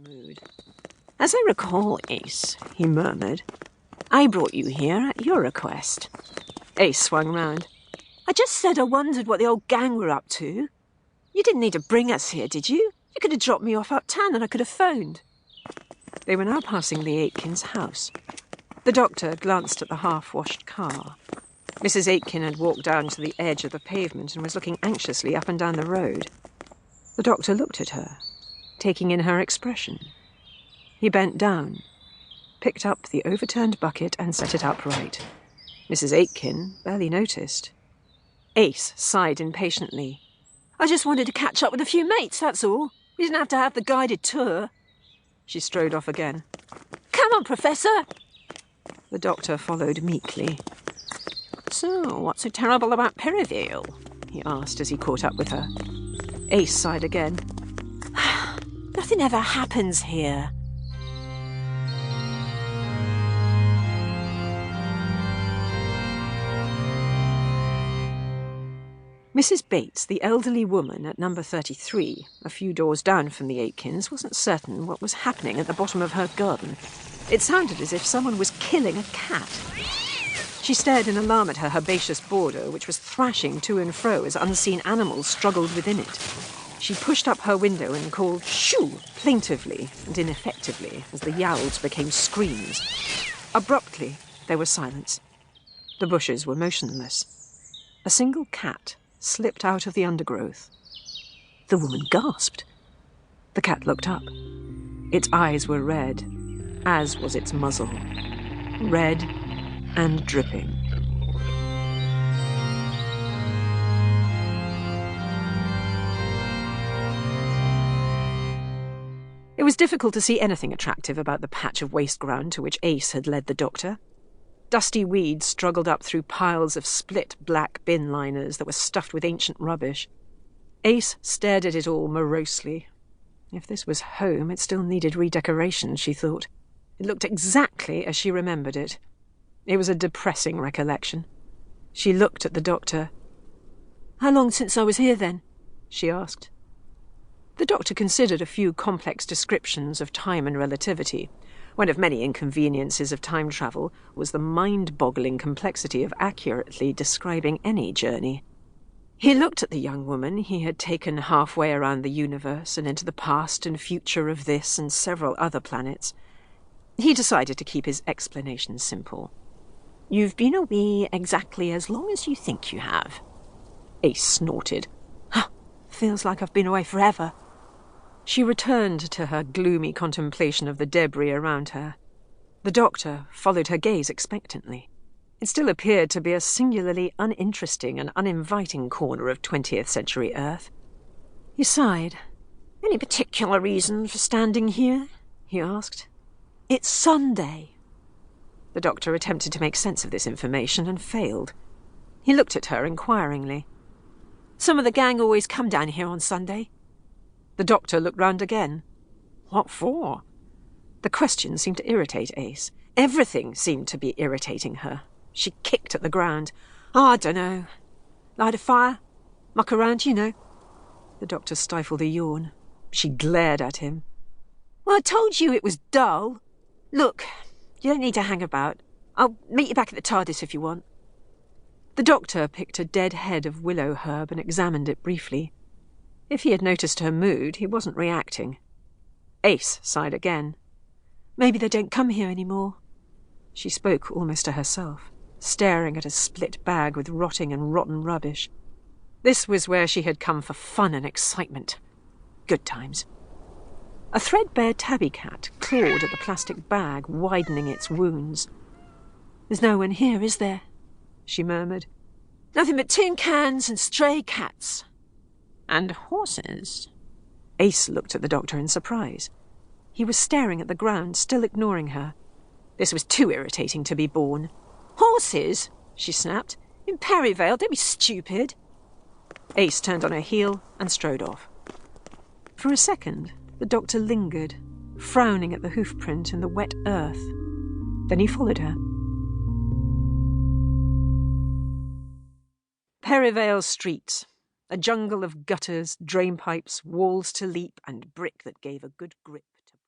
mood. "As I recall, Ace," he murmured, "I brought you here at your request." Ace swung round. "I just said I wondered what the old gang were up to. You didn't need to bring us here, did you? You could have dropped me off uptown and I could have phoned." They were now passing the Aitkins' house. The doctor glanced at the half-washed car. Mrs. Aitken had walked down to the edge of the pavement and was looking anxiously up and down the road. The doctor looked at her, taking in her expression. He bent down, picked up the overturned bucket and set it upright. Mrs. Aitken barely noticed. Ace sighed impatiently. "I just wanted to catch up with a few mates, that's all. We didn't have to have the guided tour." She strode off again. "Come on, Professor!" The doctor followed meekly. "So, what's so terrible about Perivale?" he asked as he caught up with her. Ace sighed again. "Nothing ever happens here." Mrs. Bates, the elderly woman at number 33, a few doors down from the Aitkins, wasn't certain what was happening at the bottom of her garden. It sounded as if someone was killing a cat. She stared in alarm at her herbaceous border, which was thrashing to and fro as unseen animals struggled within it. She pushed up her window and called "shoo" plaintively and ineffectively as the yowls became screams. Abruptly, there was silence. The bushes were motionless. A single cat slipped out of the undergrowth. The woman gasped. The cat looked up. Its eyes were red, as was its muzzle. Red and dripping. It was difficult to see anything attractive about the patch of waste ground to which Ace had led the doctor. Dusty weeds struggled up through piles of split black bin liners that were stuffed with ancient rubbish. Ace stared at it all morosely. If this was home, it still needed redecoration, she thought. It looked exactly as she remembered it. It was a depressing recollection. She looked at the doctor. "How long since I was here, then?" she asked. The doctor considered a few complex descriptions of time and relativity. One of many inconveniences of time travel was the mind-boggling complexity of accurately describing any journey. He looked at the young woman he had taken halfway around the universe and into the past and future of this and several other planets. He decided to keep his explanation simple. "You've been away exactly as long as you think you have." Ace snorted. "Feels like I've been away forever." She returned to her gloomy contemplation of the debris around her. The doctor followed her gaze expectantly. It still appeared to be a singularly uninteresting and uninviting corner of 20th century Earth. He sighed. "Any particular reason for standing here?" he asked. "It's Sunday." The doctor attempted to make sense of this information and failed. He looked at her inquiringly. "Some of the gang always come down here on Sunday." The doctor looked round again. "What for?" The question seemed to irritate Ace. Everything seemed to be irritating her. She kicked at the ground. "I dunno. Light a fire? Muck around, you know." The doctor stifled a yawn. She glared at him. "Well, I told you it was dull. Look, you don't need to hang about. I'll meet you back at the TARDIS if you want." The doctor picked a dead head of willow herb and examined it briefly. If he had noticed her mood, he wasn't reacting. Ace sighed again. "Maybe they don't come here anymore." She spoke almost to herself, staring at a split bag with rotting and rotten rubbish. This was where she had come for fun and excitement. Good times. A threadbare tabby cat clawed at the plastic bag, widening its wounds. "There's no one here, is there?" she murmured. "Nothing but tin cans and stray cats." "And horses?" Ace looked at the doctor in surprise. He was staring at the ground, still ignoring her. This was too irritating to be borne. "Horses?" she snapped. "In Perivale? Don't be stupid." Ace turned on her heel and strode off. For a second, the doctor lingered, frowning at the hoofprint in the wet earth. Then he followed her. Perivale streets. A jungle of gutters, drainpipes, walls to leap, and brick that gave a good grip.